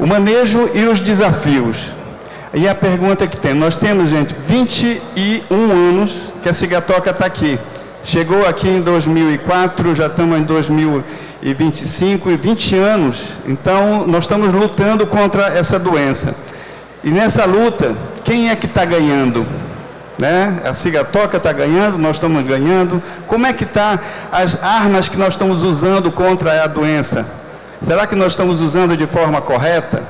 O manejo e os desafios. E a pergunta que tem, nós temos, gente, 21 anos que a cigatoca está aqui. Chegou aqui em 2004, já estamos em 2025, e 20 anos. Então, nós estamos lutando contra essa doença. E nessa luta, quem é que está ganhando? Né? A cigatoca está ganhando, nós estamos ganhando. Como é que estão as armas que nós estamos usando contra a doença? Será que nós estamos usando de forma correta?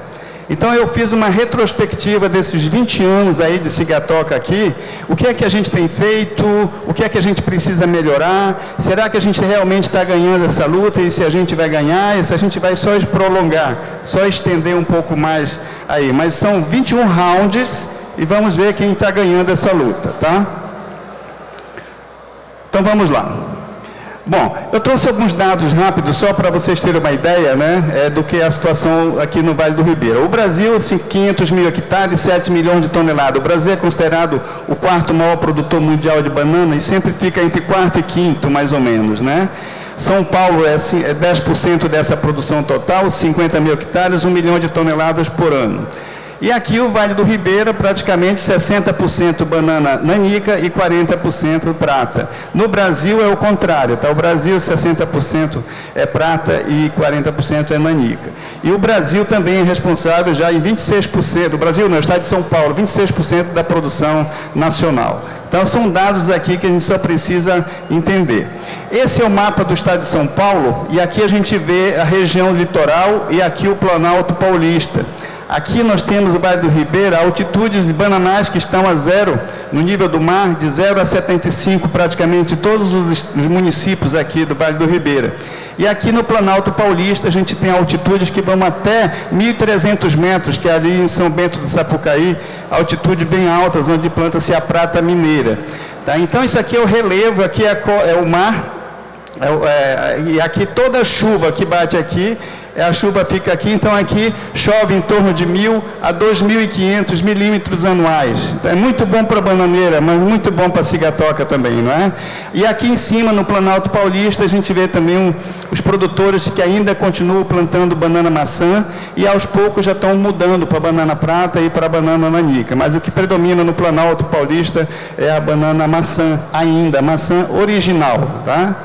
Então eu fiz uma retrospectiva desses 20 anos aí de cigatoca aqui. O que é que a gente tem feito? O que é que a gente precisa melhorar? Será que a gente realmente está ganhando essa luta? E se a gente vai ganhar? E se a gente vai só prolongar? Só estender um pouco mais aí? Mas são 21 rounds e vamos ver quem está ganhando essa luta, tá? Então vamos lá. Bom, eu trouxe alguns dados rápidos, só para vocês terem uma ideia, né, do que é a situação aqui no Vale do Ribeira. O Brasil, 500 mil hectares, 7 milhões de toneladas. O Brasil é considerado o quarto maior produtor mundial de banana e sempre fica entre quarto e quinto, mais ou menos, né? São Paulo é 10% dessa produção total, 50 mil hectares, 1 milhão de toneladas por ano. E aqui o Vale do Ribeira, praticamente 60% banana nanica e 40% prata. No Brasil é o contrário, tá? O Brasil 60% é prata e 40% é nanica. E o Brasil também é responsável já em 26%, o Brasil não, o estado de São Paulo, 26% da produção nacional. Então são dados aqui que a gente só precisa entender. Esse é o mapa do estado de São Paulo e aqui a gente vê a região litoral e aqui o Planalto Paulista. Aqui nós temos o Vale do Ribeira, altitudes bananais que estão a zero, no nível do mar, de 0 a 75, praticamente todos os municípios aqui do Vale do Ribeira. E aqui no Planalto Paulista a gente tem altitudes que vão até 1.300 metros, que é ali em São Bento do Sapucaí, altitudes bem altas, onde planta-se a prata mineira. Tá? Então isso aqui é o relevo, aqui é o mar, e aqui toda a chuva que bate aqui, a chuva fica aqui, então aqui chove em torno de 1.000 a 2.500 milímetros anuais. Então, é muito bom para a bananeira, mas muito bom para a cigatoca também, não é? E aqui em cima, no Planalto Paulista, a gente vê também os produtores que ainda continuam plantando banana maçã e aos poucos já estão mudando para a banana prata e para a banana nanica. Mas o que predomina no Planalto Paulista é a banana maçã ainda, a maçã original, tá?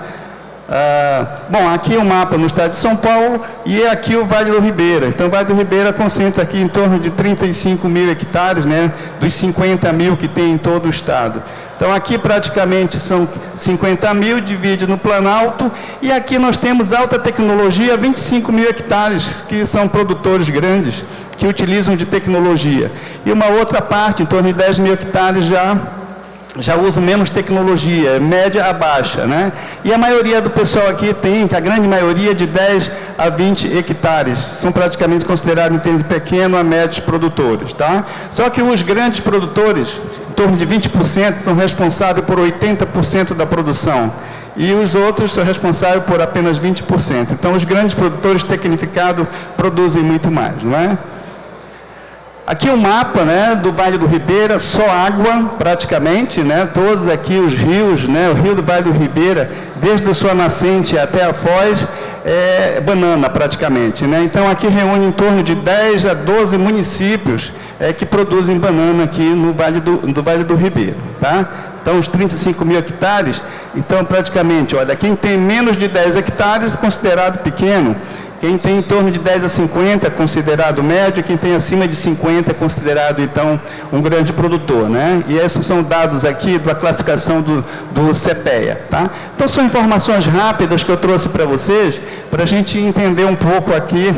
Bom, aqui o mapa no estado de São Paulo e aqui o Vale do Ribeira. Então o Vale do Ribeira concentra aqui em torno de 35 mil hectares, né, dos 50 mil que tem em todo o estado. Então aqui praticamente são 50 mil, divide no Planalto, e aqui nós temos alta tecnologia, 25 mil hectares, que são produtores grandes, que utilizam de tecnologia. E uma outra parte, em torno de 10 mil hectares já usam menos tecnologia, média a baixa, né? E a maioria do pessoal aqui tem, a grande maioria, de 10 a 20 hectares. São praticamente considerados em termos de pequeno a médios produtores, tá? Só que os grandes produtores, em torno de 20%, são responsáveis por 80% da produção. E os outros são responsáveis por apenas 20%. Então, os grandes produtores tecnificados produzem muito mais, não é? Aqui o mapa, né, do Vale do Ribeira, só água praticamente, né, todos aqui os rios, né, o rio do Vale do Ribeira, desde a sua nascente até a foz, é banana praticamente, né. Então aqui reúne em torno de 10 a 12 municípios que produzem banana aqui no Vale do Ribeira, tá? Então os 35 mil hectares, então praticamente, olha, quem tem menos de 10 hectares é considerado pequeno. Quem tem em torno de 10 a 50 é considerado médio, quem tem acima de 50 é considerado, então, um grande produtor, né? E esses são dados aqui da classificação do CPEA, tá? Então, são informações rápidas que eu trouxe para vocês, para a gente entender um pouco aqui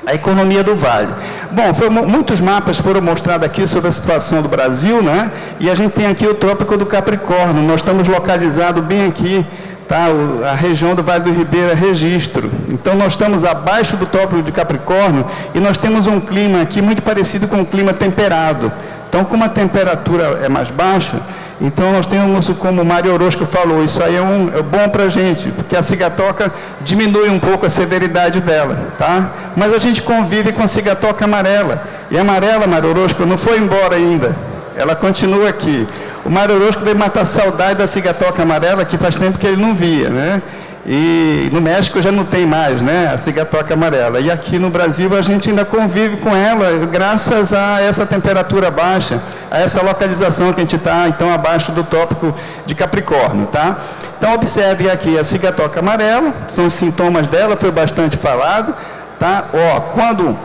a economia do Vale. Bom, muitos mapas foram mostrados aqui sobre a situação do Brasil, né? E a gente tem aqui o Trópico do Capricórnio, nós estamos localizados bem aqui, tá? A região do Vale do Ribeira Registro. Então nós estamos abaixo do Trópico de Capricórnio e nós temos um clima aqui muito parecido com um clima temperado. Então, como a temperatura é mais baixa, então nós temos, como o Mário Orozco falou, isso aí é bom para a gente, porque a cigatoca diminui um pouco a severidade dela, tá? Mas a gente convive com a cigatoca amarela. E a amarela, Mário Orozco, não foi embora ainda. Ela continua aqui. O Mário Orozco veio matar a saudade da cigatoca amarela, que faz tempo que ele não via, né? E no México já não tem mais, né, a cigatoca amarela. E aqui no Brasil a gente ainda convive com ela, graças a essa temperatura baixa, a essa localização que a gente está, então, abaixo do tópico de Capricórnio, tá? Então, observe aqui a cigatoca amarela, são os sintomas dela, foi bastante falado, tá? Ó, quando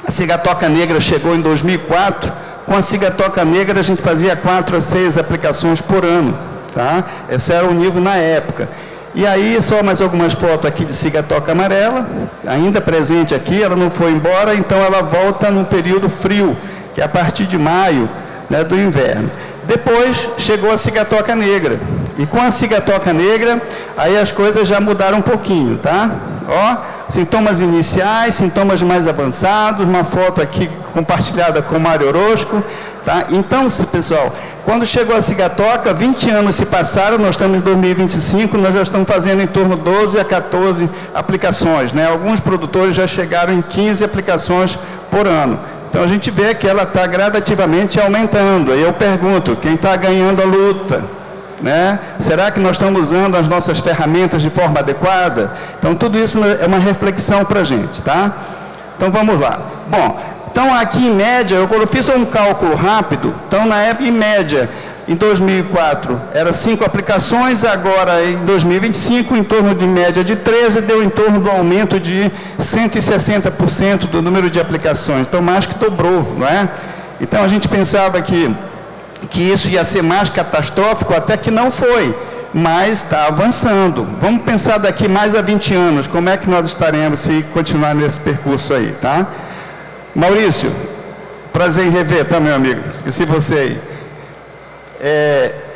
a cigatoca negra chegou em 2004, com a cigatoca negra a gente fazia 4 a 6 aplicações por ano, tá? Esse era o nível na época. E aí, só mais algumas fotos aqui de cigatoca amarela, ainda presente aqui, ela não foi embora, então ela volta num período frio, que é a partir de maio, né, do inverno. Depois chegou a cigatoca negra, e com a cigatoca negra, aí as coisas já mudaram um pouquinho, tá? Ó, sintomas iniciais, sintomas mais avançados, uma foto aqui compartilhada com o Mário Orozco, tá? Então, pessoal, quando chegou a cigatoca, 20 anos se passaram, nós estamos em 2025, nós já estamos fazendo em torno de 12 a 14 aplicações, né? Alguns produtores já chegaram em 15 aplicações por ano. Então, a gente vê que ela está gradativamente aumentando. Aí eu pergunto, quem está ganhando a luta? Né? Será que nós estamos usando as nossas ferramentas de forma adequada? Então, tudo isso é uma reflexão para a gente, tá? Então, vamos lá. Bom, então, aqui em média, eu fiz um cálculo rápido. Então, na época, em média, em 2004, era 5 aplicações, agora, em 2025, em torno de média de 13, deu em torno do aumento de 160% do número de aplicações. Então, mais que dobrou, não é? Então, a gente pensava que isso ia ser mais catastrófico, até que não foi, mas está avançando. Vamos pensar daqui mais a 20 anos, como é que nós estaremos se continuar nesse percurso aí, tá? Maurício, prazer em rever, tá, meu amigo? Esqueci você aí.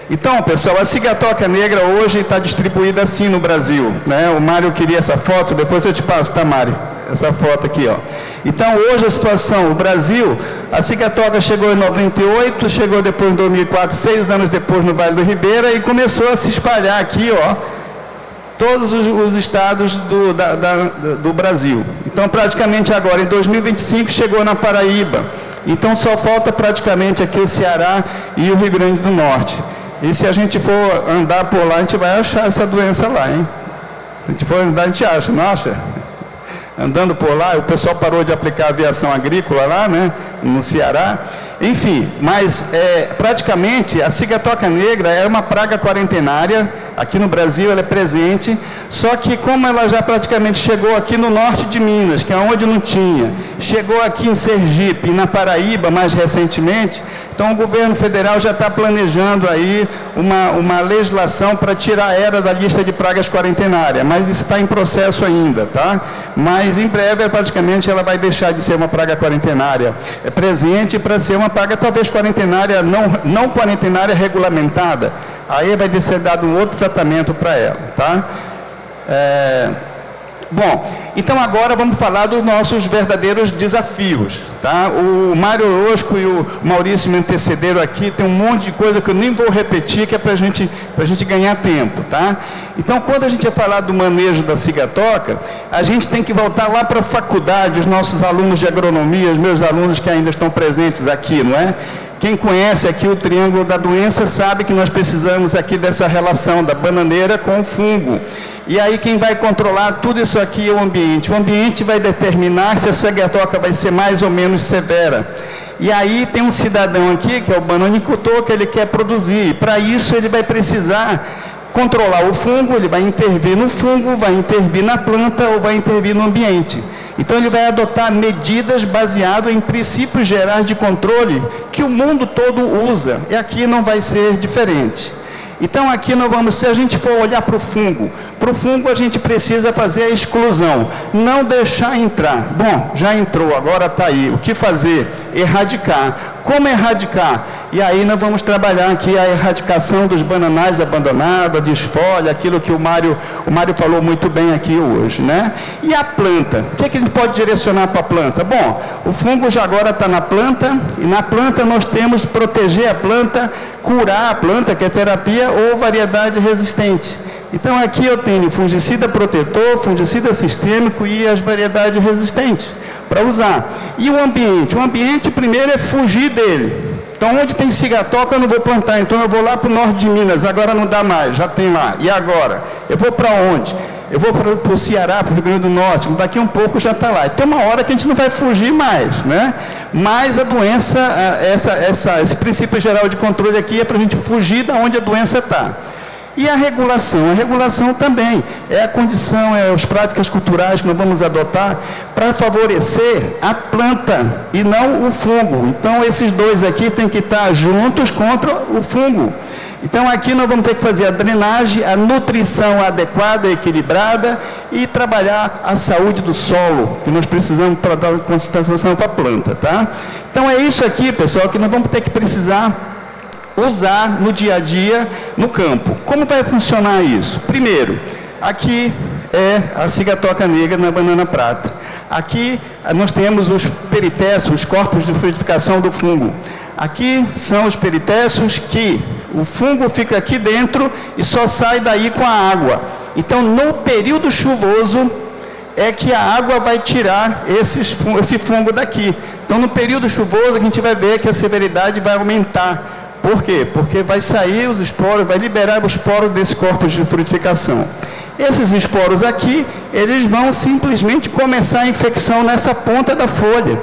Então, pessoal, a cigatoca negra hoje está distribuída assim no Brasil, né? O Mário queria essa foto, depois eu te passo, tá, Mário? Essa foto aqui, ó. Então, hoje a situação, o Brasil, a cigatoca chegou em 98, chegou depois em 2004, 6 anos depois no Vale do Ribeira, e começou a se espalhar aqui, ó, todos os estados do Brasil. Então, praticamente agora, em 2025, chegou na Paraíba. Então, só falta praticamente aqui o Ceará e o Rio Grande do Norte. E se a gente for andar por lá, a gente vai achar essa doença lá, hein? Se a gente for andar, a gente acha, não acha? Andando por lá, o pessoal parou de aplicar aviação agrícola lá, né, no Ceará. Enfim, mas praticamente a cigatoca negra é uma praga quarentenária, aqui no Brasil ela é presente, só que como ela já praticamente chegou aqui no norte de Minas, que é onde não tinha, chegou aqui em Sergipe e na Paraíba mais recentemente, então o governo federal já está planejando aí uma legislação para tirar ela da lista de pragas quarentenárias, mas isso está em processo ainda, tá? Mas em breve, praticamente, ela vai deixar de ser uma praga quarentenária presente para ser uma praga talvez quarentenária, não quarentenária regulamentada. Aí vai ser dado um outro tratamento para ela, tá? Bom, então agora vamos falar dos nossos verdadeiros desafios, tá? O Mário Orozco e o Maurício me antecederam aqui, tem um monte de coisa que eu nem vou repetir, que é para a gente ganhar tempo, tá? Então, quando a gente vai falar do manejo da cigatoca, a gente tem que voltar lá para a faculdade, os nossos alunos de agronomia, os meus alunos que ainda estão presentes aqui, não é? Quem conhece aqui o triângulo da doença sabe que nós precisamos aqui dessa relação da bananeira com o fungo. E aí quem vai controlar tudo isso aqui é o ambiente. O ambiente vai determinar se a cigatoca vai ser mais ou menos severa. E aí tem um cidadão aqui, que é o bananicultor, que ele quer produzir. Para isso ele vai precisar controlar o fungo, ele vai intervir no fungo, vai intervir na planta ou vai intervir no ambiente. Então ele vai adotar medidas baseadas em princípios gerais de controle que o mundo todo usa. E aqui não vai ser diferente. Então aqui nós vamos, se a gente for olhar para o fungo a gente precisa fazer a exclusão, não deixar entrar. Bom, já entrou, agora está aí. O que fazer? Erradicar. Como erradicar? E aí nós vamos trabalhar aqui a erradicação dos bananais abandonados, a desfolha, aquilo que o Mário falou muito bem aqui hoje, né? E a planta? O que a gente pode direcionar para a planta? Bom, o fungo já agora está na planta, e na planta nós temos que proteger a planta, curar a planta, que é terapia, ou variedade resistente. Então aqui eu tenho fungicida protetor, fungicida sistêmico e as variedades resistentes para usar. E o ambiente primeiro é fugir dele. Então onde tem cigatoca eu não vou plantar, então eu vou lá para o norte de Minas, agora não dá mais, já tem lá. E agora? Eu vou para onde? eu vou para o Ceará, para o Rio Grande do Norte, daqui um pouco já está lá. E tem uma hora que a gente não vai fugir mais, né? Mas a doença, esse princípio geral de controle aqui é para a gente fugir da onde a doença está. E a regulação também é a condição, é as práticas culturais que nós vamos adotar para favorecer a planta e não o fungo. Então, esses dois aqui têm que estar juntos contra o fungo. Então, aqui nós vamos ter que fazer a drenagem, a nutrição adequada, equilibrada e trabalhar a saúde do solo, que nós precisamos para dar concentração para a planta, tá? Então, é isso aqui, pessoal, que nós vamos ter que precisar usar no dia a dia, no campo. Como vai funcionar isso? Primeiro, aqui é a cigatoca negra na banana prata. Aqui nós temos os peritécios, os corpos de frutificação do fungo. Aqui são os peritécios que o fungo fica aqui dentro e só sai daí com a água. Então, no período chuvoso, é que a água vai tirar esse fungo daqui. Então, no período chuvoso, a gente vai ver que a severidade vai aumentar. Por quê? Porque vai sair os esporos, vai liberar os esporos desse corpo de frutificação. Esses esporos aqui, eles vão simplesmente começar a infecção nessa ponta da folha.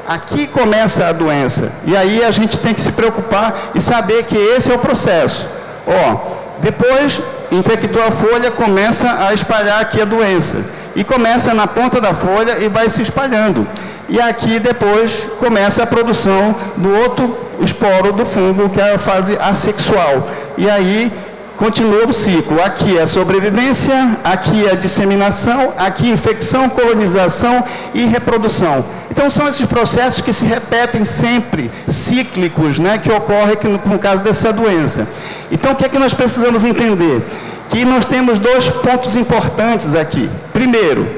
Aqui começa a doença. E aí a gente tem que se preocupar e saber que esse é o processo. Ó, depois, infectou a folha, começa a espalhar aqui a doença. E começa na ponta da folha e vai se espalhando. E aqui depois começa a produção do outro esporo do fungo, que é a fase assexual. E aí continua o ciclo. Aqui é a sobrevivência, aqui é a disseminação, aqui infecção, colonização e reprodução. Então são esses processos que se repetem sempre, cíclicos, né, que ocorrem aqui no caso dessa doença. Então o que é que nós precisamos entender? Que nós temos dois pontos importantes aqui. Primeiro,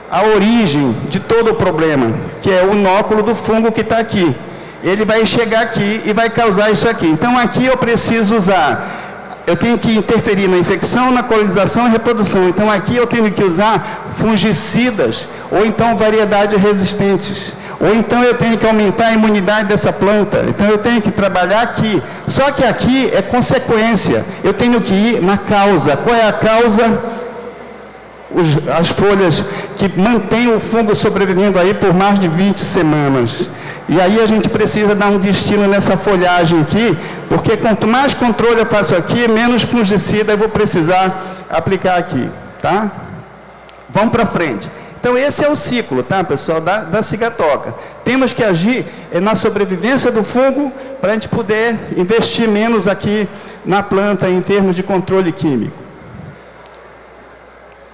a origem de todo o problema, que é o inóculo do fungo que está aqui. Ele vai chegar aqui e vai causar isso aqui. Então, aqui eu preciso usar, eu tenho que interferir na infecção, na colonização e reprodução. Então, aqui eu tenho que usar fungicidas, ou então variedades resistentes. Ou então eu tenho que aumentar a imunidade dessa planta. Então, eu tenho que trabalhar aqui. Só que aqui é consequência. Eu tenho que ir na causa. Qual é a causa? As folhas que mantêm o fungo sobrevivendo aí por mais de 20 semanas. E aí a gente precisa dar um destino nessa folhagem aqui, porque quanto mais controle eu faço aqui, menos fungicida eu vou precisar aplicar aqui, tá? Vamos para frente. Então esse é o ciclo, tá, pessoal, da cigatoca. Temos que agir na sobrevivência do fungo para a gente poder investir menos aqui na planta em termos de controle químico.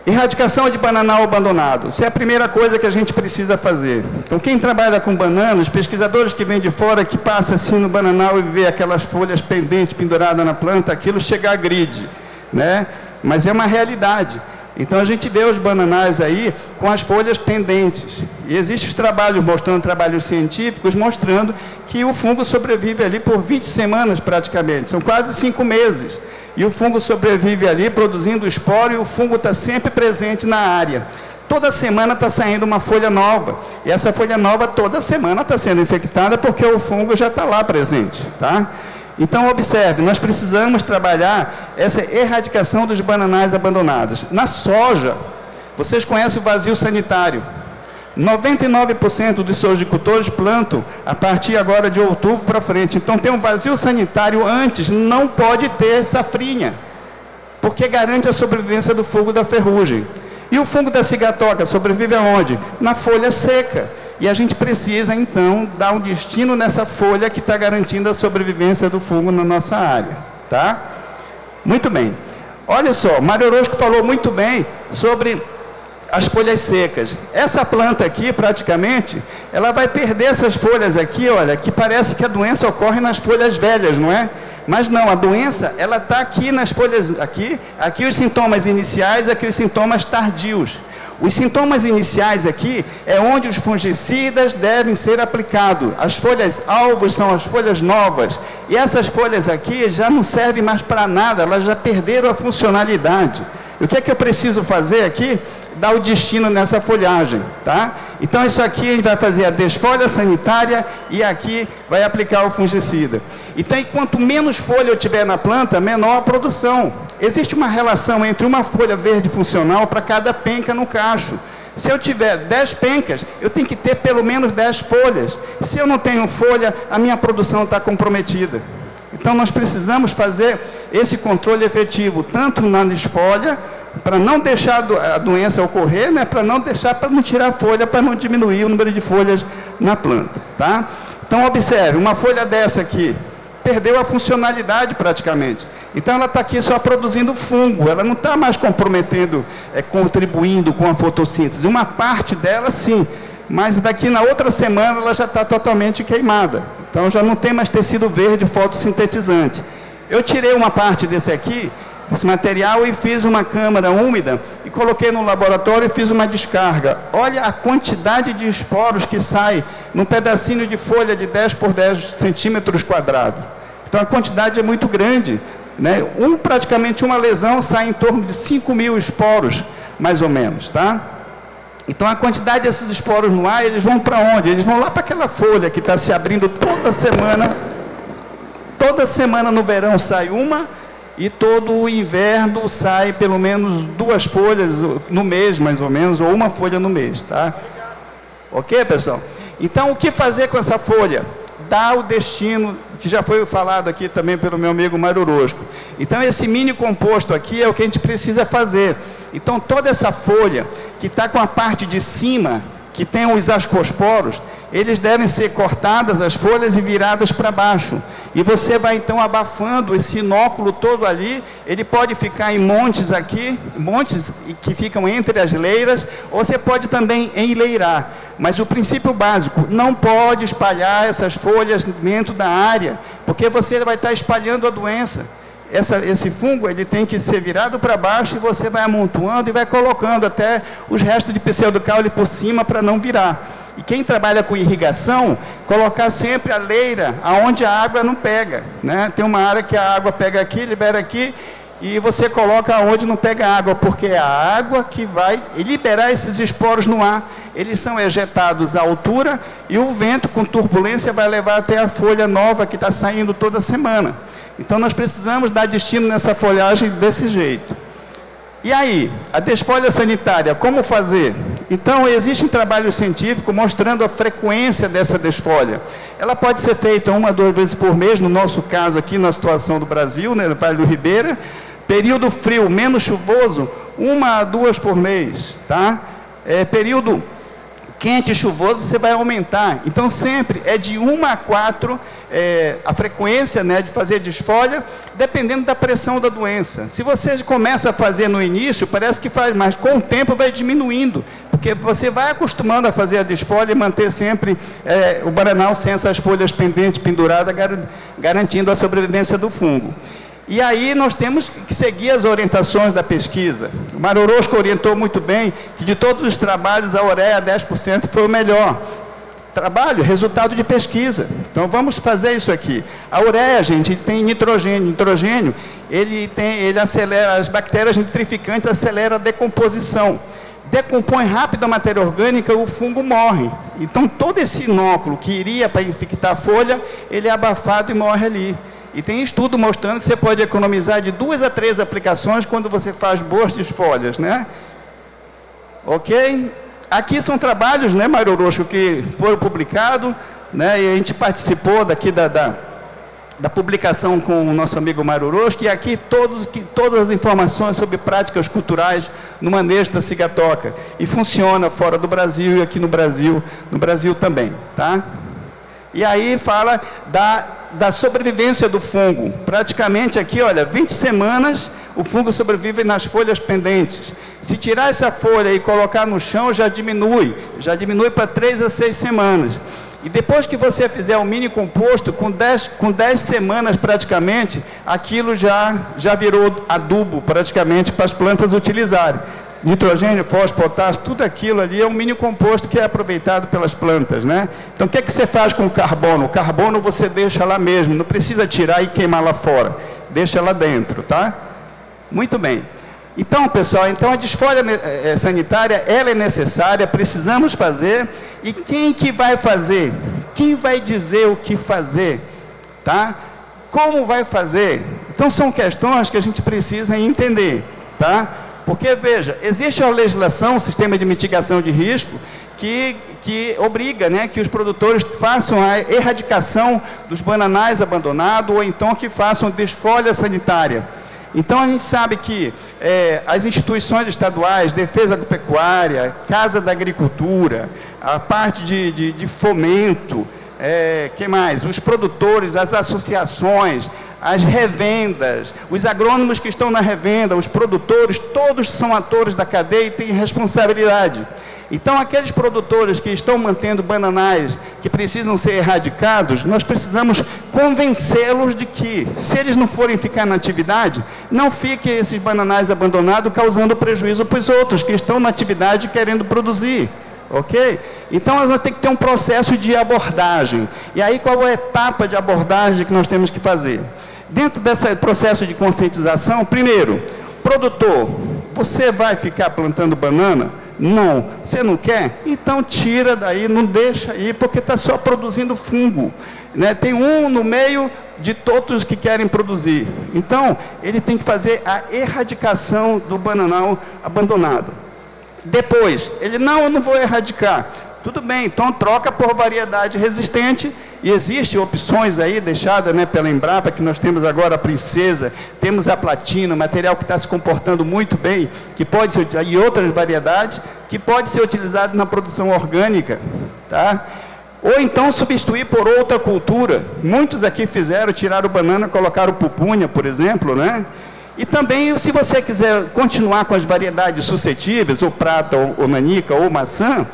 Erradicação de bananal abandonado. Isso é a primeira coisa que a gente precisa fazer. Então, quem trabalha com banana, os pesquisadores que vêm de fora, que passam assim no bananal e vê aquelas folhas pendentes penduradas na planta, aquilo chega a agride, né? Mas é uma realidade. Então, a gente vê os bananais aí com as folhas pendentes. E existem os trabalhos mostrando, trabalhos científicos, mostrando que o fungo sobrevive ali por 20 semanas praticamente. São quase 5 meses. E o fungo sobrevive ali produzindo esporo e o fungo está sempre presente na área. Toda semana está saindo uma folha nova. E essa folha nova toda semana está sendo infectada porque o fungo já está lá presente, tá? Então, observe, nós precisamos trabalhar essa erradicação dos bananais abandonados. Na soja, vocês conhecem o vazio sanitário. 99% dos sojicultores plantam a partir agora de outubro para frente. Então, tem um vazio sanitário antes, não pode ter safrinha, porque garante a sobrevivência do fungo da ferrugem. E o fungo da cigatoca sobrevive aonde? Na folha seca. E a gente precisa, então, dar um destino nessa folha que está garantindo a sobrevivência do fungo na nossa área, tá? Muito bem. Olha só, Mário Orozco falou muito bem sobre as folhas secas. Essa planta aqui, praticamente, ela vai perder essas folhas aqui, olha, que parece que a doença ocorre nas folhas velhas, não é? Mas não, a doença, ela está aqui nas folhas, aqui os sintomas iniciais, aqui os sintomas tardios. Os sintomas iniciais aqui é onde os fungicidas devem ser aplicados. As folhas alvos são as folhas novas. E essas folhas aqui já não servem mais para nada, elas já perderam a funcionalidade. E o que é que eu preciso fazer aqui? Dar o destino nessa folhagem, tá? Então, isso aqui a gente vai fazer a desfolha sanitária e aqui vai aplicar o fungicida. Então, quanto menos folha eu tiver na planta, menor a produção. existe uma relação entre uma folha verde funcional para cada penca no cacho. Se eu tiver 10 pencas, eu tenho que ter pelo menos 10 folhas. Se eu não tenho folha, a minha produção está comprometida. Então, nós precisamos fazer esse controle efetivo, tanto na desfolha, para não deixar a doença ocorrer, né, para não tirar folha, para não diminuir o número de folhas na planta, tá? Então, observe, uma folha dessa aqui, perdeu a funcionalidade praticamente. Então, ela está aqui só produzindo fungo, ela não está mais comprometendo, contribuindo com a fotossíntese. Uma parte dela, sim, mas daqui na outra semana ela já está totalmente queimada. Então, já não tem mais tecido verde fotossintetizante. Eu tirei uma parte desse aqui, esse material, e fiz uma câmara úmida, e coloquei no laboratório e fiz uma descarga. Olha a quantidade de esporos que sai num pedacinho de folha de 10 por 10 centímetros quadrados. Então, a quantidade é muito grande, né? Praticamente uma lesão sai em torno de 5.000 esporos, mais ou menos, tá? Então, a quantidade desses esporos no ar, eles vão para onde? Eles vão lá para aquela folha que está se abrindo toda semana. Toda semana no verão sai uma, e todo o inverno sai pelo menos 2 folhas no mês, mais ou menos, ou uma folha no mês, tá? Ok, pessoal? Então, o que fazer com essa folha? Dar o destino, que já foi falado aqui também pelo meu amigo Mário Orozco. Então, esse mini composto aqui é o que a gente precisa fazer. Então, toda essa folha, que está com a parte de cima, que tem os ascosporos, eles devem ser cortadas, as folhas, e viradas para baixo. E você vai, então, abafando esse inóculo todo ali. Ele pode ficar em montes aqui, montes que ficam entre as leiras, ou você pode também enleirar. Mas o princípio básico, não pode espalhar essas folhas dentro da área, porque você vai estar espalhando a doença. Esse fungo, ele tem que ser virado para baixo, e você vai amontoando e vai colocando até os restos de pseudocaule por cima para não virar. E quem trabalha com irrigação, colocar sempre a leira aonde a água não pega, né? Tem uma área que a água pega aqui, libera aqui, e você coloca aonde não pega água, porque é a água que vai liberar esses esporos no ar. Eles são ejetados à altura, e o vento com turbulência vai levar até a folha nova que está saindo toda semana. Então, nós precisamos dar destino nessa folhagem desse jeito. E aí, a desfolha sanitária, como fazer? Então, existem trabalhos científicos mostrando a frequência dessa desfolha. Ela pode ser feita 1 a 2 vezes por mês, no nosso caso aqui, na situação do Brasil, né, no Vale do Ribeira. Período frio, menos chuvoso, 1 a 2 por mês, tá? Período quente e chuvoso, você vai aumentar. Então, sempre é de 1 a 4 a frequência, né, de fazer desfolha, dependendo da pressão da doença. Se você começa a fazer no início, parece que faz, mas com o tempo vai diminuindo, porque você vai acostumando a fazer a desfolha e manter sempre o bananal sem essas folhas pendentes, penduradas, garantindo a sobrevivência do fungo. E aí nós temos que seguir as orientações da pesquisa. O Mário Orozco orientou muito bem que de todos os trabalhos a ureia 10% foi o melhor. Trabalho, resultado de pesquisa. Então vamos fazer isso aqui. A ureia, gente, tem nitrogênio. Nitrogênio, ele acelera, as bactérias nitrificantes aceleram a decomposição. Decompõe rápido a matéria orgânica, o fungo morre. Então todo esse inóculo que iria para infectar a folha, ele é abafado e morre ali. E tem estudo mostrando que você pode economizar de 2 a 3 aplicações quando você faz boas desfolhas, né? Ok? Aqui são trabalhos, né, Mário Orozco, que foram publicados, né, e a gente participou daqui da publicação com o nosso amigo Mário Orozco, e aqui todas as informações sobre práticas culturais no manejo da cigatoca. E funciona fora do Brasil e aqui no Brasil também, tá? E aí fala da sobrevivência do fungo. Praticamente aqui, olha, 20 semanas o fungo sobrevive nas folhas pendentes. Se tirar essa folha e colocar no chão, já diminui para 3 a 6 semanas. E depois que você fizer o mini composto, com 10 semanas praticamente, aquilo já virou adubo praticamente para as plantas utilizarem. Nitrogênio, fósforo, potássio, tudo aquilo ali é um mini composto que é aproveitado pelas plantas, né? Então, o que é que você faz com o carbono? O carbono você deixa lá mesmo, não precisa tirar e queimar lá fora, deixa lá dentro, tá? Muito bem. Então, pessoal, a desfolha sanitária, ela é necessária, precisamos fazer, e quem que vai fazer? Quem vai dizer o que fazer, tá? Como vai fazer? Então, são questões que a gente precisa entender, tá? Porque, veja, existe a legislação, o sistema de mitigação de risco, que obriga, né, que os produtores façam a erradicação dos bananais abandonados, ou então que façam desfolha sanitária. Então, a gente sabe que as instituições estaduais, Defesa Agropecuária, Casa da Agricultura, a parte de fomento, que mais? Os produtores, as associações, as revendas, os agrônomos que estão na revenda, os produtores, todos são atores da cadeia e têm responsabilidade. Então, aqueles produtores que estão mantendo bananais que precisam ser erradicados, nós precisamos convencê-los de que, se eles não forem ficar na atividade, não fiquem esses bananais abandonados, causando prejuízo para os outros que estão na atividade querendo produzir. Ok? Então, nós vamos ter que ter um processo de abordagem. E aí, qual é a etapa de abordagem que nós temos que fazer? Dentro desse processo de conscientização, primeiro, produtor, você vai ficar plantando banana? Não. Você não quer? Então tira daí, não deixa aí, porque está só produzindo fungo, né? Tem um no meio de todos que querem produzir. Então, ele tem que fazer a erradicação do bananal abandonado. Depois, ele, não, eu não vou erradicar. Tudo bem, então troca por variedade resistente, e existem opções aí deixadas, né, pela Embrapa, que nós temos agora a Princesa, temos a Platina, material que está se comportando muito bem, que pode ser, e outras variedades, que pode ser utilizado na produção orgânica, tá? Ou então substituir por outra cultura. Muitos aqui fizeram, tiraram banana, colocaram pupunha, por exemplo, né? E também, se você quiser continuar com as variedades suscetíveis, ou prata, ou nanica, ou maçã,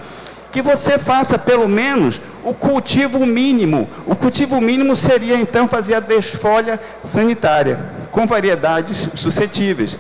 que você faça pelo menos o cultivo mínimo. O cultivo mínimo seria, então, fazer a desfolha sanitária, com variedades suscetíveis.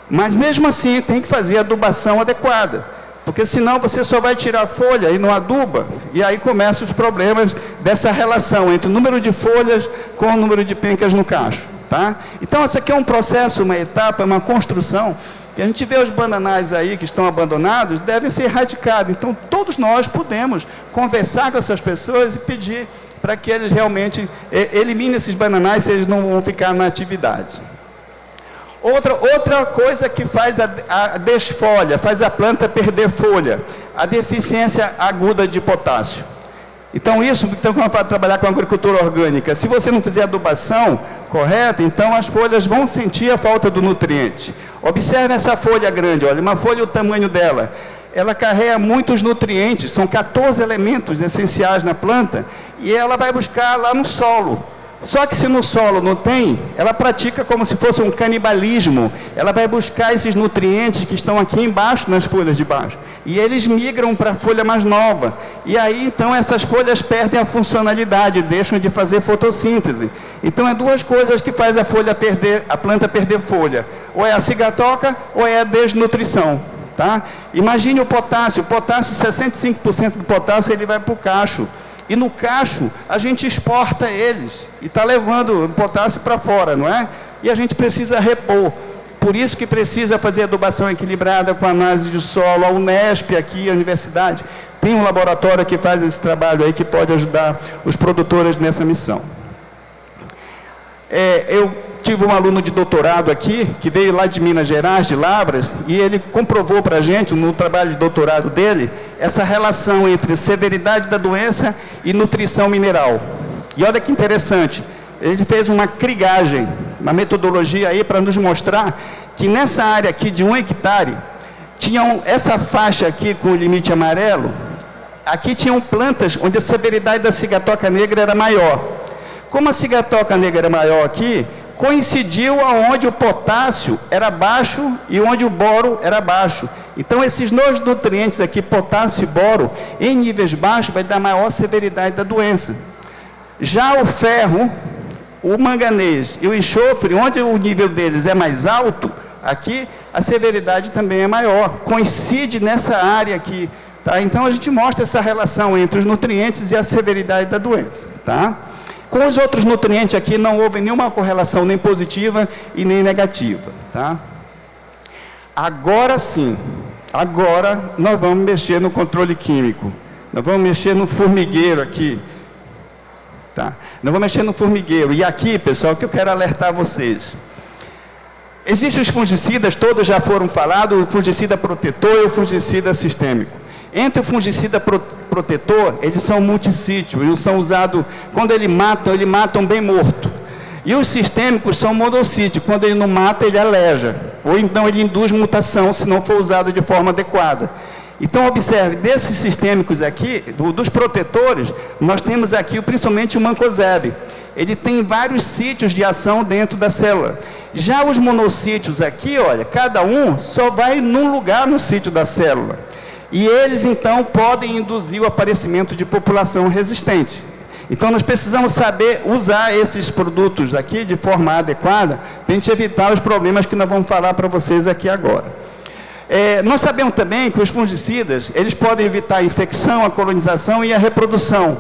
Mas, mesmo assim, tem que fazer a adubação adequada, porque senão você só vai tirar folha e não aduba, e aí começam os problemas dessa relação entre o número de folhas com o número de pencas no cacho, tá? Então, esse aqui é um processo, uma etapa, uma construção, que a gente vê os bananais aí que estão abandonados, devem ser erradicados. Então, todos nós podemos conversar com essas pessoas e pedir para que eles realmente eliminem esses bananais, se eles não vão ficar na atividade. Outra coisa que faz a desfolha, faz a planta perder folha, a deficiência aguda de potássio. Então, então, quando vai trabalhar com agricultura orgânica, se você não fizer adubação correta, então as folhas vão sentir a falta do nutriente. Observe essa folha grande, olha, uma folha, o tamanho dela. Ela carrega muitos nutrientes, são 14 elementos essenciais na planta, e ela vai buscar lá no solo. Só que se no solo não tem, ela pratica como se fosse um canibalismo. Ela vai buscar esses nutrientes que estão aqui embaixo, nas folhas de baixo. E eles migram para a folha mais nova. E aí, então, essas folhas perdem a funcionalidade, deixam de fazer fotossíntese. Então, é duas coisas que faz a planta perder folha. Ou é a cigatoca, ou é a desnutrição. Tá? Imagine o potássio. O potássio, 65% do potássio, ele vai para o cacho. E no cacho, a gente exporta eles, e está levando o potássio para fora, não é? E a gente precisa repor. Por isso que precisa fazer adubação equilibrada com análise de solo. A Unesp aqui, a universidade, tem um laboratório que faz esse trabalho aí, que pode ajudar os produtores nessa missão. Eu tive um aluno de doutorado aqui, que veio lá de Minas Gerais, de Lavras, e ele comprovou para a gente, no trabalho de doutorado dele, essa relação entre severidade da doença e nutrição mineral. E olha que interessante, ele fez uma crigagem, uma metodologia aí para nos mostrar que nessa área aqui de 1 hectare, tinham essa faixa aqui com o limite amarelo, aqui tinham plantas onde a severidade da cigatoca negra era maior. Como a cigatoca negra era maior aqui, coincidiu aonde o potássio era baixo e onde o boro era baixo. Então, esses dois nutrientes aqui, potássio e boro, em níveis baixos, vai dar maior severidade da doença. Já o ferro, o manganês e o enxofre, onde o nível deles é mais alto, aqui a severidade também é maior. Coincide nessa área aqui. Tá? Então, a gente mostra essa relação entre os nutrientes e a severidade da doença. Tá? Com os outros nutrientes aqui não houve nenhuma correlação, nem positiva e nem negativa. Tá? Agora sim, agora nós vamos mexer no controle químico. Nós vamos mexer no formigueiro aqui. Tá? Nós vamos mexer no formigueiro. E aqui, pessoal, que eu quero alertar vocês. Existem os fungicidas, todos já foram falados, o fungicida protetor e o fungicida sistêmico. Entre o fungicida protetor, eles são multissítio, eles são usados, quando eles matam bem morto. E os sistêmicos são monossítio, quando ele não mata, ele aleja, ou então ele induz mutação, se não for usado de forma adequada. Então, observe, desses sistêmicos aqui, dos protetores, nós temos aqui principalmente o mancozeb. Ele tem vários sítios de ação dentro da célula. Já os monossítios aqui, olha, cada um só vai num lugar no sítio da célula. E eles, então, podem induzir o aparecimento de população resistente. Então, nós precisamos saber usar esses produtos aqui de forma adequada, para a gente evitar os problemas que nós vamos falar para vocês aqui agora. Nós sabemos também que os fungicidas, eles podem evitar a infecção, a colonização e a reprodução.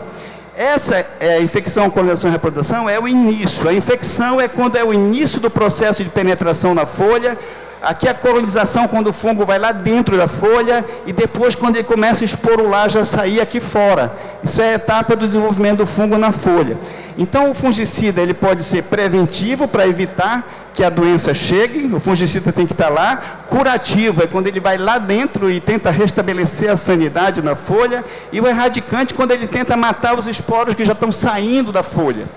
Essa infecção, colonização e reprodução é o início. A infecção é quando é o início do processo de penetração na folha. Aqui a colonização, quando o fungo vai lá dentro da folha, e depois, quando ele começa a esporular, já sair aqui fora. Isso é a etapa do desenvolvimento do fungo na folha. Então, o fungicida, ele pode ser preventivo, para evitar que a doença chegue, o fungicida tem que estar lá. Curativo é quando ele vai lá dentro e tenta restabelecer a sanidade na folha. E o erradicante, quando ele tenta matar os esporos que já estão saindo da folha.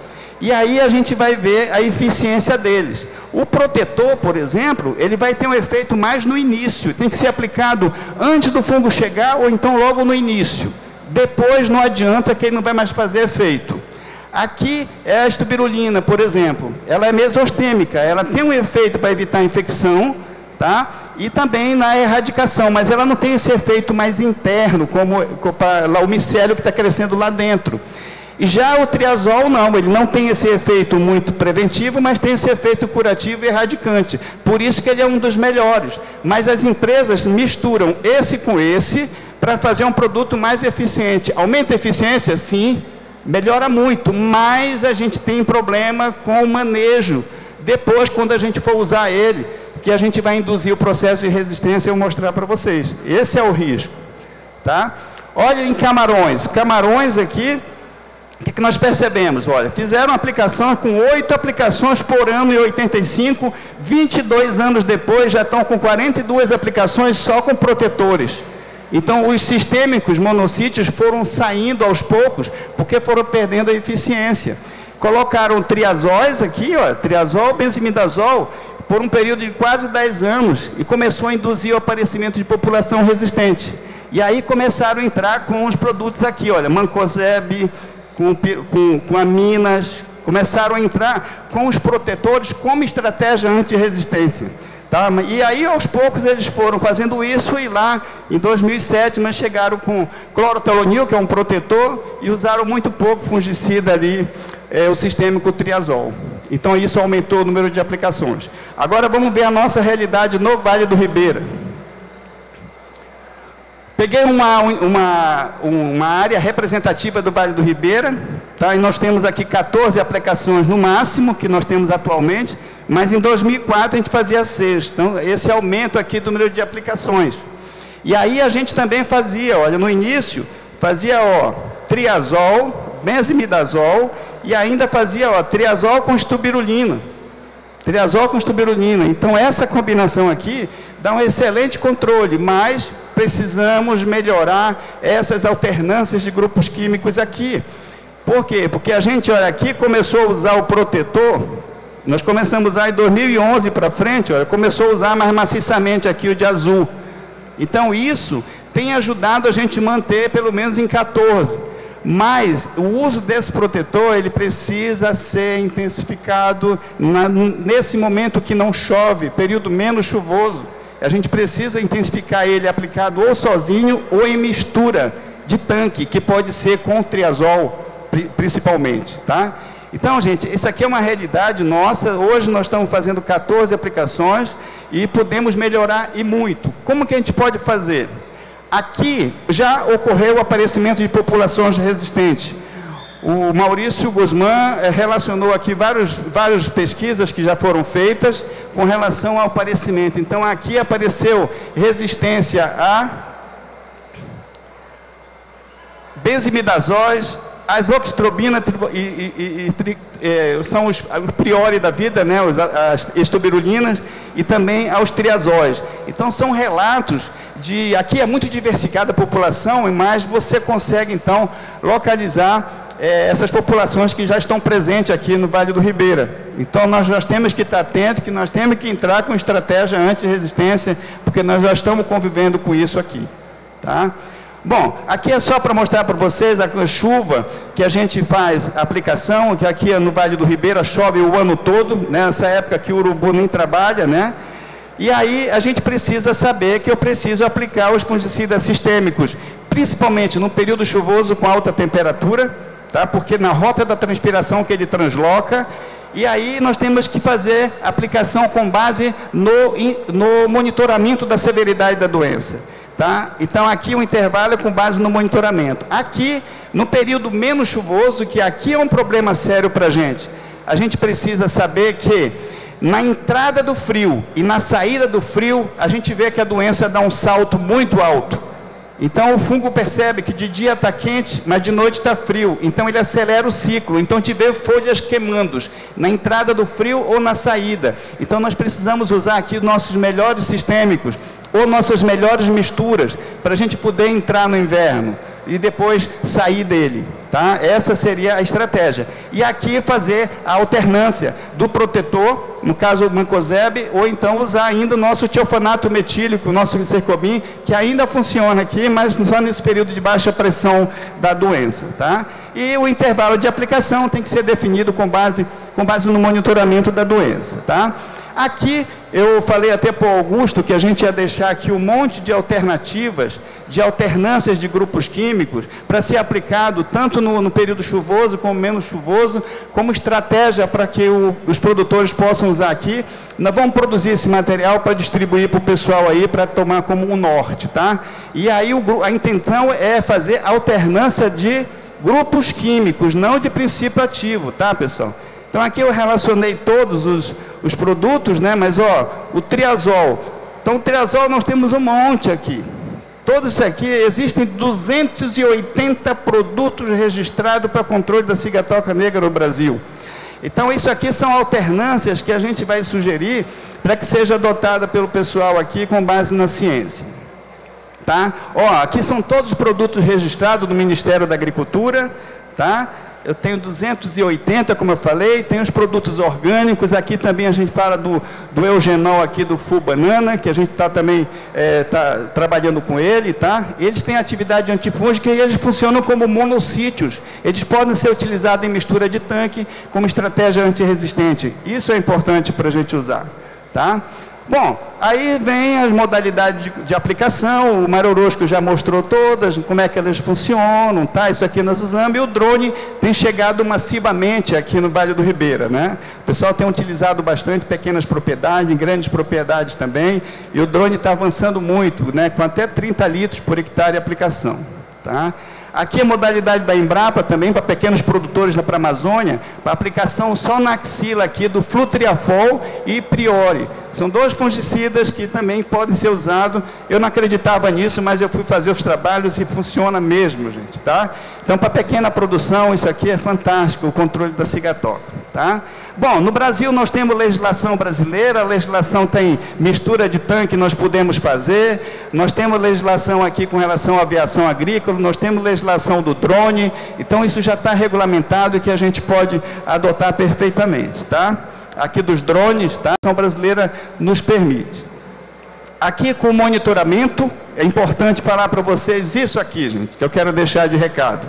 E aí a gente vai ver a eficiência deles. O protetor, por exemplo, ele vai ter um efeito mais no início, tem que ser aplicado antes do fungo chegar ou então logo no início. Depois não adianta, que ele não vai mais fazer efeito. Aqui é a estubirulina, por exemplo, ela é mesostêmica, ela tem um efeito para evitar a infecção, tá? E também na erradicação, mas ela não tem esse efeito mais interno, como o micélio que está crescendo lá dentro. E já o triazol não, ele não tem esse efeito muito preventivo, mas tem esse efeito curativo e erradicante. Por isso que ele é um dos melhores. Mas as empresas misturam esse com esse para fazer um produto mais eficiente. Aumenta a eficiência? Sim, melhora muito, mas a gente tem problema com o manejo. Depois, quando a gente for usar ele, que a gente vai induzir o processo de resistência, eu vou mostrar para vocês. Esse é o risco. Tá? Olha em camarões. Camarões aqui... O que nós percebemos? Olha, fizeram aplicação com 8 aplicações por ano em 85, 22 anos depois já estão com 42 aplicações só com protetores. Então, os sistêmicos monossítios foram saindo aos poucos, porque foram perdendo a eficiência. Colocaram triazóis aqui, ó, triazol, benzimidazol, por um período de quase 10 anos, e começou a induzir o aparecimento de população resistente. E aí começaram a entrar com os produtos aqui, olha, mancozeb, com aminas, começaram a entrar com os protetores como estratégia anti-resistência. Tá? E aí, aos poucos, eles foram fazendo isso, e lá, em 2007, mas chegaram com clorotelonil, que é um protetor, e usaram muito pouco fungicida ali, o sistêmico triazol. Então, isso aumentou o número de aplicações. Agora, vamos ver a nossa realidade no Vale do Ribeira. Peguei uma área representativa do Vale do Ribeira, tá? E nós temos aqui 14 aplicações no máximo, que nós temos atualmente, mas em 2004 a gente fazia 6, então esse aumento aqui do número de aplicações. E aí a gente também fazia, olha, no início, fazia, ó, triazol, benzimidazol, e ainda fazia, ó, triazol com estubirulina. Triazol com estubirulina. Então essa combinação aqui dá um excelente controle, mas precisamos melhorar essas alternâncias de grupos químicos aqui. Por quê? Porque a gente, olha, aqui começou a usar o protetor, nós começamos a usar em 2011 para frente, olha, começou a usar mais maciçamente aqui o de azul. Então isso tem ajudado a gente manter pelo menos em 14. Mas o uso desse protetor, ele precisa ser intensificado nesse momento que não chove, período menos chuvoso. A gente precisa intensificar ele aplicado ou sozinho ou em mistura de tanque, que pode ser com triazol, principalmente, tá? Então, gente, isso aqui é uma realidade nossa. Hoje nós estamos fazendo 14 aplicações e podemos melhorar e muito. Como que a gente pode fazer? Aqui já ocorreu o aparecimento de populações resistentes. O Maurício Guzmán relacionou aqui várias pesquisas que já foram feitas com relação ao aparecimento. Então, aqui apareceu resistência a benzimidazóis, a azoxastrobina são os priori da vida, né, as estobirulinas, e também aos triazóis. Então, são relatos de... Aqui é muito diversificada a população, mas você consegue, então, localizar essas populações que já estão presentes aqui no Vale do Ribeira. Então, nós temos que estar atentos, que nós temos que entrar com estratégia anti-resistência, porque nós já estamos convivendo com isso aqui. Tá? Bom, aqui é só para mostrar para vocês a chuva que a gente faz a aplicação, que aqui no Vale do Ribeira chove o ano todo, né? Nessa época que o urubu nem trabalha, né? E aí a gente precisa saber que eu preciso aplicar os fungicidas sistêmicos, principalmente no período chuvoso com alta temperatura, tá? Porque na rota da transpiração que ele transloca, e aí nós temos que fazer aplicação com base no monitoramento da severidade da doença. Tá? Então, aqui o intervalo é com base no monitoramento. Aqui, no período menos chuvoso, que aqui é um problema sério para a gente precisa saber que na entrada do frio e na saída do frio, a gente vê que a doença dá um salto muito alto. Então, o fungo percebe que de dia está quente, mas de noite está frio. Então, ele acelera o ciclo. Então, a gente vê folhas queimando na entrada do frio ou na saída. Então, nós precisamos usar aqui nossos melhores sistêmicos ou nossas melhores misturas para a gente poder entrar no inverno e depois sair dele. Tá? Essa seria a estratégia. E aqui fazer a alternância do protetor, no caso o mancozeb, ou então usar ainda o nosso tiofanato metílico, o nosso Cercobin, que ainda funciona aqui, mas só nesse período de baixa pressão da doença. Tá? E o intervalo de aplicação tem que ser definido com base no monitoramento da doença. Tá? Aqui, eu falei até para o Augusto que a gente ia deixar aqui um monte de alternativas, de alternâncias de grupos químicos, para ser aplicado tanto no período chuvoso como menos chuvoso, como estratégia para que os produtores possam usar aqui. Nós vamos produzir esse material para distribuir para o pessoal aí, para tomar como um norte, tá? E aí a intenção é fazer alternância de grupos químicos, não de princípio ativo, tá, pessoal? Então, aqui eu relacionei todos os produtos, né? Mas, ó, o triazol. Então, o triazol nós temos um monte aqui. Todos isso aqui, existem 280 produtos registrados para controle da cigatoca negra no Brasil. Então, isso aqui são alternâncias que a gente vai sugerir para que seja adotada pelo pessoal aqui com base na ciência. Tá? Ó, aqui são todos os produtos registrados do Ministério da Agricultura, tá? Eu tenho 280, como eu falei, tem os produtos orgânicos, aqui também a gente fala do eugenol aqui do Full Banana, que a gente está também trabalhando com ele, tá? Eles têm atividade antifúngica e eles funcionam como monossítios, eles podem ser utilizados em mistura de tanque como estratégia antirresistente, isso é importante para a gente usar, tá? Bom, aí vem as modalidades de aplicação, o Marorosco já mostrou todas, como é que elas funcionam, tá? Isso aqui nós usamos, e o drone tem chegado massivamente aqui no Vale do Ribeira, né? O pessoal tem utilizado bastante pequenas propriedades, grandes propriedades também, e o drone está avançando muito, né? Com até 30 litros por hectare de aplicação, tá? Aqui a modalidade da Embrapa também, para pequenos produtores para a Amazônia, para aplicação só na axila aqui do Flutriafol e Priori. São dois fungicidas que também podem ser usados. Eu não acreditava nisso, mas eu fui fazer os trabalhos e funciona mesmo, gente, tá? Então, para pequena produção, isso aqui é fantástico, o controle da cigatoca, tá? Bom, no Brasil nós temos legislação brasileira, a legislação tem mistura de tanque, nós podemos fazer, nós temos legislação aqui com relação à aviação agrícola, nós temos legislação do drone, então isso já está regulamentado e que a gente pode adotar perfeitamente, tá? Aqui dos drones, tá? A legislação brasileira nos permite. Aqui com o monitoramento, é importante falar para vocês isso aqui, gente, que eu quero deixar de recado.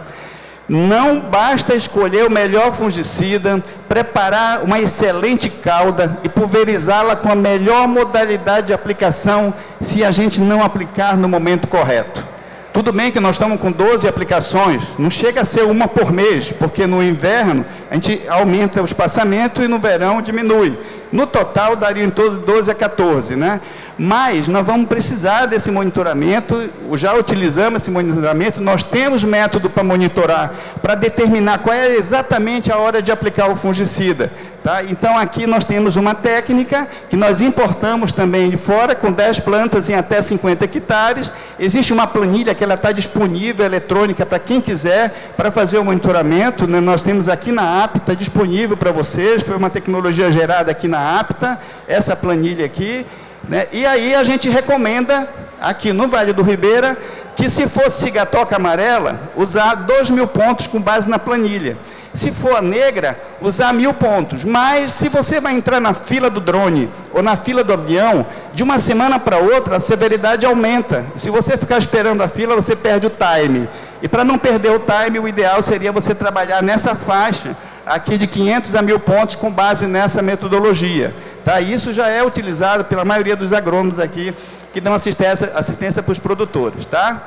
Não basta escolher o melhor fungicida, preparar uma excelente cauda e pulverizá-la com a melhor modalidade de aplicação se a gente não aplicar no momento correto. Tudo bem que nós estamos com 12 aplicações, não chega a ser uma por mês, porque no inverno a gente aumenta o espaçamento e no verão diminui. No total daria em 12 a 14, né? Mas nós vamos precisar desse monitoramento, já utilizamos esse monitoramento, nós temos método para monitorar, para determinar qual é exatamente a hora de aplicar o fungicida. Tá? Então, aqui nós temos uma técnica que nós importamos também de fora, com 10 plantas em até 50 hectares. Existe uma planilha que ela está disponível, eletrônica, para quem quiser, para fazer o monitoramento, né? Nós temos aqui na APTA, disponível para vocês, foi uma tecnologia gerada aqui na APTA, essa planilha aqui, né? E aí a gente recomenda, aqui no Vale do Ribeira, que se fosse cigatoca amarela, usar 2.000 pontos com base na planilha. Se for a negra, usar 1.000 pontos. Mas, se você vai entrar na fila do drone ou na fila do avião, de uma semana para outra, a severidade aumenta. Se você ficar esperando a fila, você perde o time. E para não perder o time, o ideal seria você trabalhar nessa faixa, aqui de 500 a 1.000 pontos, com base nessa metodologia. Tá? Isso já é utilizado pela maioria dos agrônomos aqui, que dão assistência para os produtores. Tá?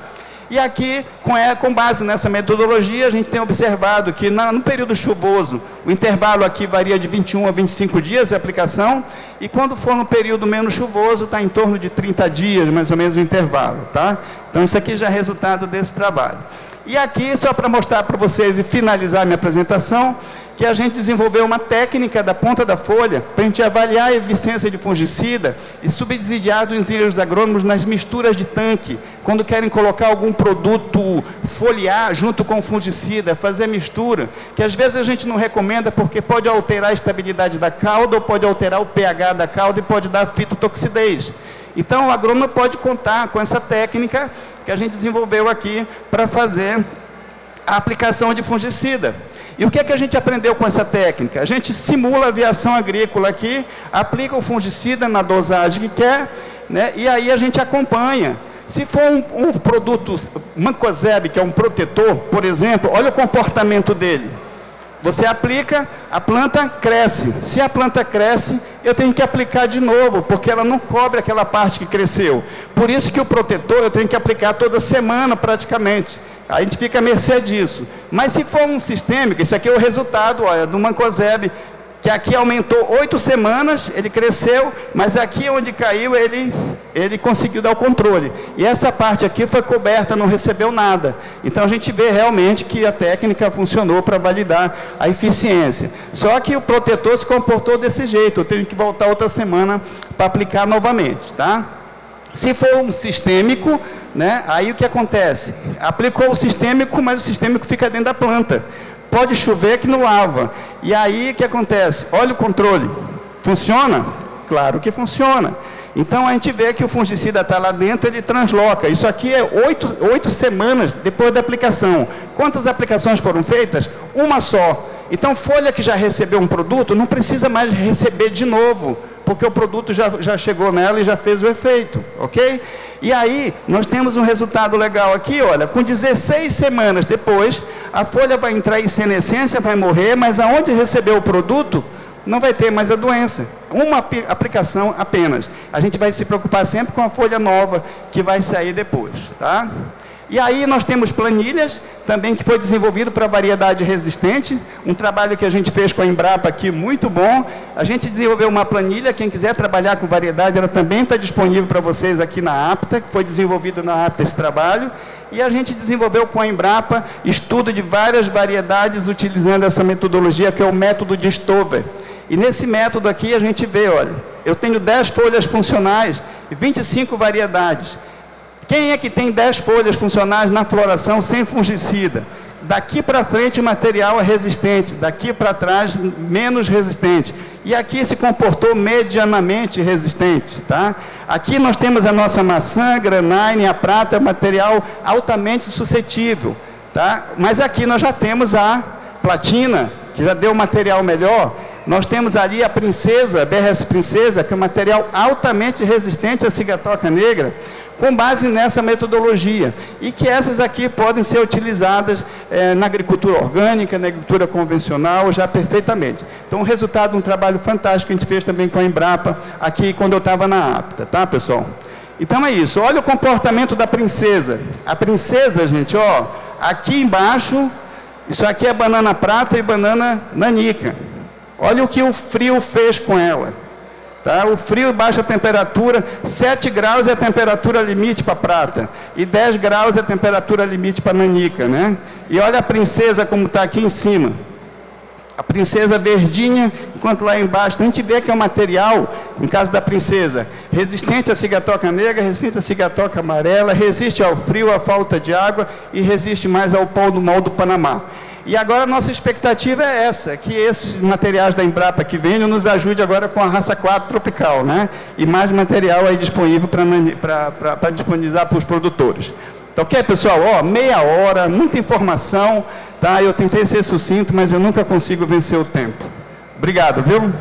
E aqui, com base nessa metodologia, a gente tem observado que no período chuvoso, o intervalo aqui varia de 21 a 25 dias de aplicação, e quando for no período menos chuvoso, está em torno de 30 dias, mais ou menos, o intervalo. Tá? Então, isso aqui já é resultado desse trabalho. E aqui, só para mostrar para vocês e finalizar a minha apresentação, que a gente desenvolveu uma técnica da ponta da folha para a gente avaliar a eficiência de fungicida e subsidiar dos engenheiros agrônomos nas misturas de tanque, quando querem colocar algum produto foliar junto com o fungicida, fazer mistura, que às vezes a gente não recomenda porque pode alterar a estabilidade da cauda ou pode alterar o pH da cauda e pode dar fitotoxidez. Então, o agrônomo pode contar com essa técnica que a gente desenvolveu aqui para fazer a aplicação de fungicida. E o que é que a gente aprendeu com essa técnica? A gente simula a aviação agrícola aqui, aplica o fungicida na dosagem que quer, né, e aí a gente acompanha. Se for um produto, mancozeb, que é um protetor, por exemplo, olha o comportamento dele. Você aplica, a planta cresce. Se a planta cresce, eu tenho que aplicar de novo, porque ela não cobre aquela parte que cresceu. Por isso que o protetor eu tenho que aplicar toda semana praticamente. A gente fica à mercê disso. Mas se for um sistêmico, esse aqui é o resultado, olha, do mancozeb, que aqui aumentou 8 semanas, ele cresceu, mas aqui onde caiu, ele conseguiu dar o controle. E essa parte aqui foi coberta, não recebeu nada. Então, a gente vê realmente que a técnica funcionou para validar a eficiência. Só que o protetor se comportou desse jeito, eu tenho que voltar outra semana para aplicar novamente, tá? Se for um sistêmico, né, aí o que acontece? Aplicou o sistêmico, mas o sistêmico fica dentro da planta. Pode chover que não lava. E aí o que acontece? Olha o controle. Funciona? Claro que funciona. Então a gente vê que o fungicida está lá dentro, ele transloca. Isso aqui é 8 semanas depois da aplicação. Quantas aplicações foram feitas? Uma só. Então, folha que já recebeu um produto, não precisa mais receber de novo, porque o produto já chegou nela e já fez o efeito, ok? E aí, nós temos um resultado legal aqui, olha, com 16 semanas depois, a folha vai entrar em senescência, vai morrer, mas aonde recebeu o produto, não vai ter mais a doença. Uma aplicação apenas. A gente vai se preocupar sempre com a folha nova que vai sair depois, tá? E aí nós temos planilhas, também que foi desenvolvido para variedade resistente, um trabalho que a gente fez com a Embrapa aqui, muito bom. A gente desenvolveu uma planilha, quem quiser trabalhar com variedade, ela também está disponível para vocês aqui na APTA, que foi desenvolvido na APTA esse trabalho. E a gente desenvolveu com a Embrapa estudo de várias variedades utilizando essa metodologia, que é o método de Stover. E nesse método aqui a gente vê, olha, eu tenho 10 folhas funcionais e 25 variedades. Quem é que tem 10 folhas funcionais na floração sem fungicida? Daqui para frente o material é resistente, daqui para trás menos resistente. E aqui se comportou medianamente resistente, tá? Aqui nós temos a nossa maçã, granine, a prata, material altamente suscetível, tá? Mas aqui nós já temos a platina, que já deu material melhor. Nós temos ali a princesa, BRS Princesa, que é um material altamente resistente à cigatoca negra, com base nessa metodologia, e que essas aqui podem ser utilizadas na agricultura orgânica, na agricultura convencional, já perfeitamente. Então, o resultado de um trabalho fantástico que a gente fez também com a Embrapa, aqui quando eu estava na APTA, tá, pessoal? Então, é isso. Olha o comportamento da princesa. A princesa, gente, ó, aqui embaixo, isso aqui é banana prata e banana nanica. Olha o que o frio fez com ela. Tá? O frio e baixa temperatura, 7 graus é a temperatura limite para prata, e 10 graus é a temperatura limite para nanica, né? E olha a princesa como está aqui em cima. A princesa verdinha, enquanto lá embaixo, a gente vê que é um material, no caso da princesa, resistente à cigatoca negra, resistente à cigatoca amarela, resiste ao frio, à falta de água e resiste mais ao pau do mal do Panamá. E agora a nossa expectativa é essa, que esses materiais da Embrapa que venham nos ajude agora com a raça 4 tropical, né? E mais material aí disponível para disponibilizar para os produtores. Tá ok, pessoal? Ó, meia hora, muita informação, tá? Eu tentei ser sucinto, mas eu nunca consigo vencer o tempo. Obrigado, viu?